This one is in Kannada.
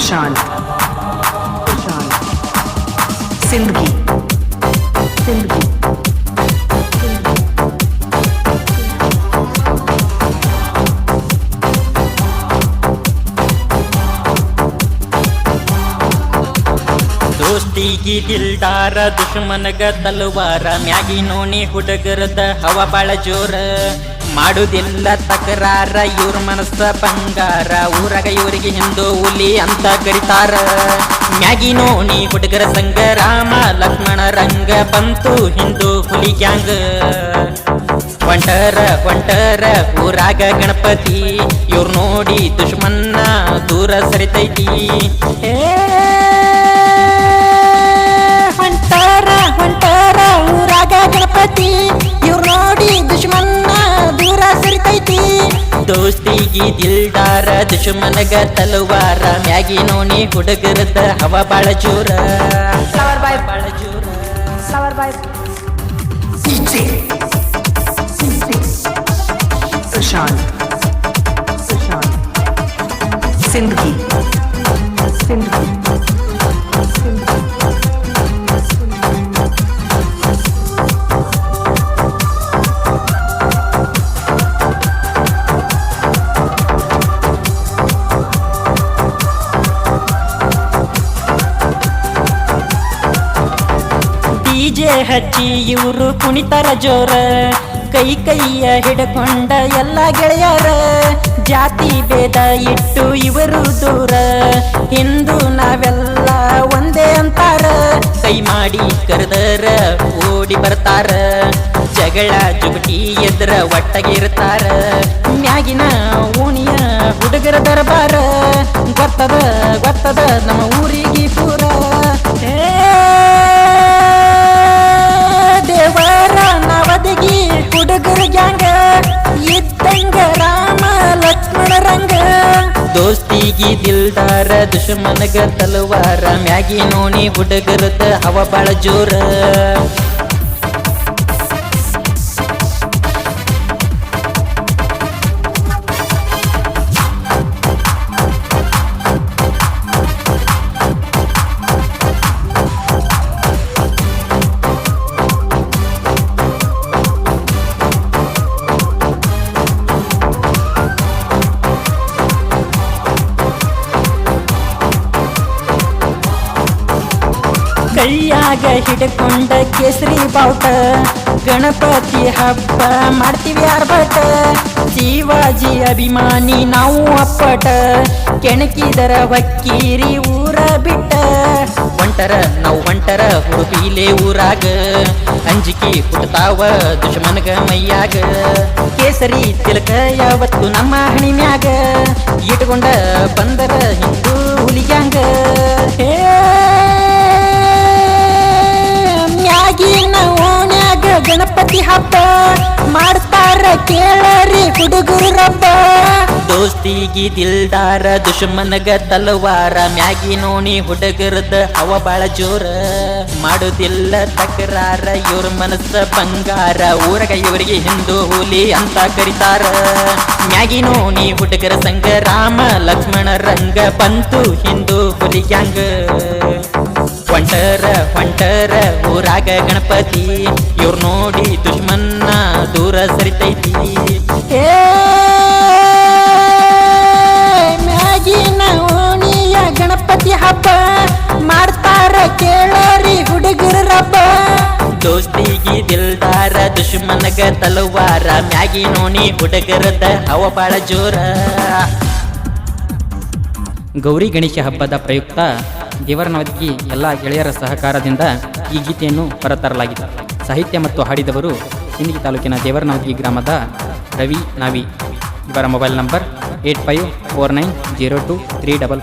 प्रशांत सिंदगी ದೋಸ್ತಿಗಿ ದಿಲ್ದಾರ ದುಶ್ಮನಗ ತಲವಾರ ಮ್ಯಾಗಿ ನೋನಿ ಹುಡುಗರದ ಹವ ಬಾಳ ಜೋರ ಮಾಡುದಿಲ್ಲ ತಕರಾರ ಇವ್ರ ಮನಸ್ಸ ಬಂಗಾರ ಊರಾಗ ಇವರಿಗೆ ಹಿಂದೂ ಹುಲಿ ಅಂತ ಕರಿತಾರ ಮ್ಯಾಗಿ ನೋನಿ ಹುಡುಗರ ಸಂಗ ರಾಮ ಲಕ್ಷ್ಮಣ ರಂಗ ಬಂತು ಹಿಂದೂ ಹುಲಿ ಗ್ಯಾಂಗ್ ಹೊಂಟರ ಊರಾಗ ಗಣಪತಿ ಇವ್ರು ನೋಡಿ ದುಶ್ಮನ್ನ ದೂರ ಸರಿತೈತಿ ಹೊಂಟರ ಊರಾಗ ಗಣಪತಿ ಇವ್ರು ನೋಡಿ ದುಶ್ಮನ್ನ ದೂರ ಸರಿತೈತಿ ದೋಸ್ತಿಗಿ ದಿಲ್ದಾರ ದುಶ್ಮನಗ ತಲವಾರ ಮ್ಯಾಗಿ ನೋನಿ ಹುಡುಗರದ ಹವ ಬಾಳ ಜೋರ ಬಾಳ ಜೋರ प्रशांत सिंदगी ಡಿಜೆ ಹಚ್ಚಿ ಇವರು ಕುಣಿತರ ಜೋರ ಕೈಯ ಹಿಡ್ಕೊಂಡ ಎಲ್ಲ ಗೆಳೆಯರ ಜಾತಿ ಭೇದ ಇಟ್ಟು ಇವರು ದೂರ ಹಿಂದೂ ನಾವೆಲ್ಲ ಒಂದೇ ಅಂತಾರ ಕೈ ಮಾಡಿ ಕರೆದರ ಓಡಿ ಬರ್ತಾರ ಜಗಳ ಜುಗಟಿ ಎದ್ರ ಒಟ್ಟಗಿರ್ತಾರ ಮ್ಯಾಗಿನ ಓಣಿಯ ಹುಡುಗರ ದರ್ಬಾರ ಗೊತ್ತದ ನಮ್ಮ ಊರಿಗೆ ಪೂರ ದೇವರ ನವದಗಿ ಹುಡುಗರ ಗ್ಯಾಂಗ ಇದ್ದಂಗ ರಾಮ ಲಕ್ಷ್ಮಣ ರಂಗ ದೋಸ್ತಿಗಿ ದಿಲ್ದಾರ ದುಶ್ಮನಗ ತಲವಾರ ಮ್ಯಾಗಿ ನೋನಿ ಹುಡುಗರದ ಹವ ಬಾಳ ಜೋರ ಕೈಯಾಗ ಹಿಡ್ಕೊಂಡ ಕೇಸರಿ ಬಾವುಟ ಗಣಪತಿ ಹಬ್ಬ ಮಾಡ್ತೀವಿ ಆರ್ಭಟ ಶಿವಾಜಿ ಅಭಿಮಾನಿ ನಾವು ಅಪ್ಪಟ ಕೆಣಕಿದರ ವಕ್ಕೀರಿ ಊರ ಬಿಟ್ಟ ಹೊಂಟರ ಹುಡುಗಿಲೆ ಊರಾಗ ಅಂಜಿಕಿ ಹುಟ್ಟತಾವ ದುಶ್ಮನಗ ಮೈಯಾಗ ಕೇಸರಿ ತಿಲಕ ಯಾವತ್ತು ನಮ್ಮ ಹಣಿ ಮ್ಯಾಗ ಇಟ್ಕೊಂಡ ಬಂದರ ಹಿಂದೂ ಹುಲಿಗ್ಯಾಂಗ ಮ್ಯಾಗಿನ ಓಣ್ಯಾಗ ಗಣಪತಿ ಹಬ್ಬ ಮಾಡ್ತಾರ ಕೇಳರಿ ಹುಡುಗರು ರಬ್ಬ ದೋಸ್ತಿಗಿ ದಿಲ್ದಾರ ದುಶ್ಮನಗ ತಲವಾರ ಮ್ಯಾಗಿ ನೋನಿ ಹುಡುಗರದ ಹವ ಬಾಳ ಜೋರ ಮಾಡುದಿಲ್ಲ ತಕರಾರ ಇವ್ರ ಮನಸ್ಸ ಬಂಗಾರ ಊರಗ ಇವರಿಗೆ ಹಿಂದೂ ಹುಲಿ ಅಂತ ಕರಿತಾರ ಮ್ಯಾಗಿ ನೋನಿ ಹುಡುಗರ ಸಂಗ ರಾಮ ಲಕ್ಷ್ಮಣ ರಂಗ ಬಂತು ಹಿಂದೂ ಹುಲಿ ಗ್ಯಾಂಗ್ ಹೊಂಟರ ಊರಾಗ ಗಣಪತಿ ಇವ್ರು ನೋಡಿ ದುಶ್ಮನ್ನ ದೂರ ಸರಿತೈತಿ ಮ್ಯಾಗಿನ ಓಣಿಯ ಗಣಪತಿ ಹಬ್ಬ ಮಾಡ್ತಾರ ಕೇಳರಿ ಹುಡುಗರ ರಬ್ಬ ದೋಸ್ತಿಗಿ ದಿಲ್ದಾರ ದುಶ್ಮನಗ ತಲವಾರ ಮ್ಯಾಗಿ ನೋನಿ ಹುಡುಗರದ ಹವ ಬಾಳ ಜೋರ ಗೌರಿ ಗಣೇಶ ಹಬ್ಬದ ಪ್ರಯುಕ್ತ ದೇವರನವದಗಿ ಎಲ್ಲ ಗೆಳೆಯರ ಸಹಕಾರದಿಂದ ಈ ಗೀತೆಯನ್ನು ಹೊರತರಲಾಗಿದೆ. ಸಾಹಿತ್ಯ ಮತ್ತು ಹಾಡಿದವರು ಸಿಂದಗಿ ತಾಲೂಕಿನ ದೇವರನವದಗಿ ಗ್ರಾಮದ ರವಿ ನಾವಿ. ಇವರ ಮೊಬೈಲ್ ನಂಬರ್ 85490234.